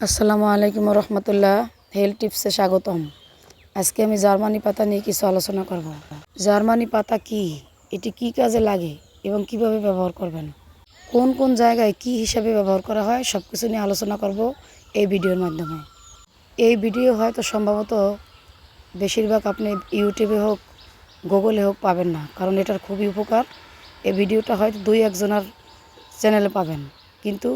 আসসালামু আলাইকুম রহমতুল্লাহ। হেলথ টিপসে স্বাগতম। আজকে আমি জার্মানি পাতা নিয়ে কিছু আলোচনা করব। জার্মানি পাতা কি, এটি কি কাজে লাগে এবং কিভাবে ব্যবহার করবেন, কোন কোন জায়গায় কি হিসাবে ব্যবহার করা হয়, সব কিছু নিয়ে আলোচনা করব এই ভিডিওর মাধ্যমে। এই ভিডিও হয়তো সম্ভবত বেশিরভাগ আপনি ইউটিউবে হোক গুগলে হোক পাবেন না, কারণ এটার খুবই উপকার। এই ভিডিওটা হয়তো দুই একজনের চ্যানেলে পাবেন, কিন্তু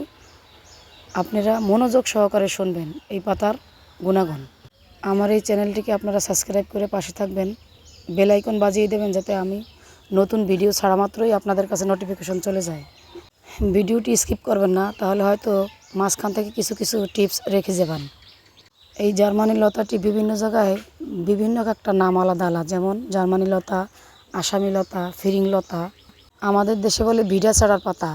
আপনারা মনোযোগ সহকারে শুনবেন এই পাতার গুণাগুণ। আমার এই চ্যানেলটিকে আপনারা সাবস্ক্রাইব করে পাশে থাকবেন, বেল আইকন বাজিয়ে দেবেন, যাতে আমি নতুন ভিডিও ছাড়া মাত্রই আপনাদের কাছে নোটিফিকেশন চলে যায়। ভিডিওটি স্কিপ করবেন না, তাহলে হয়তো মাঝখান থেকে কিছু কিছু টিপস রেখে যাবেন। এই জার্মানি লতাটি বিভিন্ন জায়গায় বিভিন্ন একটা নাম আলাদা আলাদা, যেমন জার্মানি লতা, আসামি লতা, ফিরিং লতা। আমাদের দেশে বলে ভিডা ছাড়ার পাতা।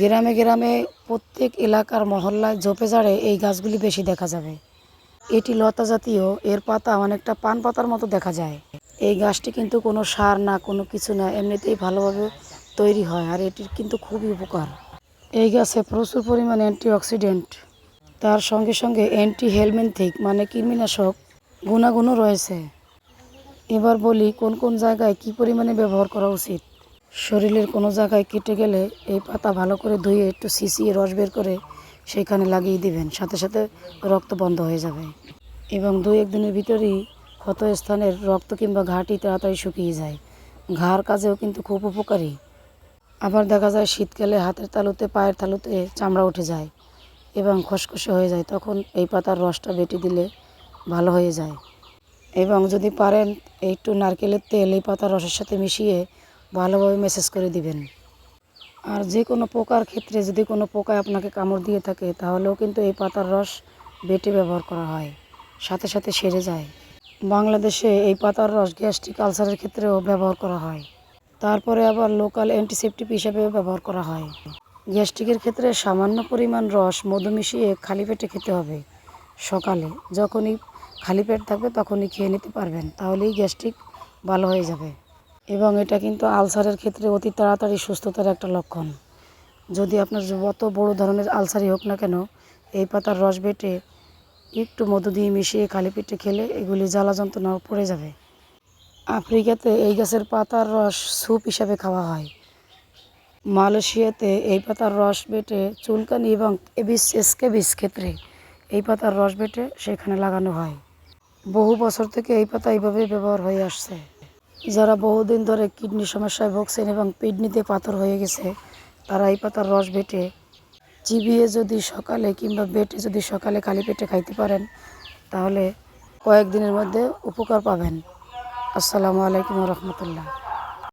গ্রামে গ্রামে প্রত্যেক এলাকার মহল্লায় ঝোপে ঝাড়ে এই গাছগুলি বেশি দেখা যাবে। এটি লতা জাতীয়, এর পাতা অনেকটা পান পাতার মতো দেখা যায়। এই গাছটি কিন্তু কোনো সার না, কোনো কিছু না, এমনিতেই ভালোভাবে তৈরি হয়, আর এটির কিন্তু খুবই উপকার। এই গাছে প্রচুর পরিমাণে অ্যান্টিঅক্সিডেন্ট, তার সঙ্গে সঙ্গে অ্যান্টি হেলমিনথিক মানে কৃমিনাশক গুণাগুণও রয়েছে। এবার বলি কোন কোন জায়গায় কি পরিমাণে ব্যবহার করা উচিত। শরীরের কোনো জায়গায় কেটে গেলে এই পাতা ভালো করে ধুয়ে একটু সিঁচিয়ে রস বের করে সেখানে লাগিয়ে দিবেন, সাথে সাথে রক্ত বন্ধ হয়ে যাবে এবং 2-1 দিনের ভিতরেই ক্ষত স্থানের রক্ত কিংবা ঘাটি তাড়াতাড়ি শুকিয়ে যায়। ঘাড় কাজেও কিন্তু খুব উপকারী। আবার দেখা যায় শীতকালে হাতের তালুতে পায়ের তালুতে চামড়া উঠে যায় এবং খসখসে হয়ে যায়, তখন এই পাতার রসটা বেটে দিলে ভালো হয়ে যায়। এবং যদি পারেন একটু নারকেলের তেল এই পাতার রসের সাথে মিশিয়ে ভালোভাবে ম্যাসাজ করে দিবেন। আর যে কোনো পোকার ক্ষেত্রে যদি কোনো পোকায় আপনাকে কামড় দিয়ে থাকে, তাহলেও কিন্তু এই পাতার রস বেটে ব্যবহার করা হয়, সাথে সাথে সেরে যায়। বাংলাদেশে এই পাতার রস গ্যাস্ট্রিক আলসারের ক্ষেত্রেও ব্যবহার করা হয়। তারপরে আবার লোকাল অ্যান্টিসেপটিক হিসাবেও ব্যবহার করা হয়। গ্যাস্ট্রিকের ক্ষেত্রে সামান্য পরিমাণ রস মধু মিশিয়ে খালি পেটে খেতে হবে। সকালে যখনই খালি পেট থাকবে তখনই খেয়ে নিতে পারবেন, তাহলেই গ্যাস্ট্রিক ভালো হয়ে যাবে। এবং এটা কিন্তু আলসারের ক্ষেত্রে অতি তাড়াতাড়ি সুস্থতার একটা লক্ষণ। যদি আপনার যত বড় ধরনের আলসারই হোক না কেন, এই পাতার রস বেটে একটু মধু দিয়ে মিশিয়ে খালি পেটে খেলে এগুলি জ্বালা যন্ত্রণা পড়ে যাবে। আফ্রিকাতে এই গাছের পাতার রস স্যুপ হিসাবে খাওয়া হয়। মালয়েশিয়াতে এই পাতার রস বেটে চুলকানি এবং স্ক্যাবিস ক্ষেত্রে এই পাতার রস বেটে সেখানে লাগানো হয়। বহু বছর থেকে এই পাতা এইভাবেই ব্যবহার হয়ে আসছে। যারা বহুদিন ধরে কিডনি সমস্যায় ভুগছেন এবং কিডনিতে পাথর হয়ে গেছে, তারা এই পাতার রস বেটে চিবিয়ে যদি সকালে কিংবা বেটে যদি সকালে খালি পেটে খাইতে পারেন, তাহলে কয়েকদিনের মধ্যে উপকার পাবেন। আসসালামু আলাইকুম রহমতুল্লাহ।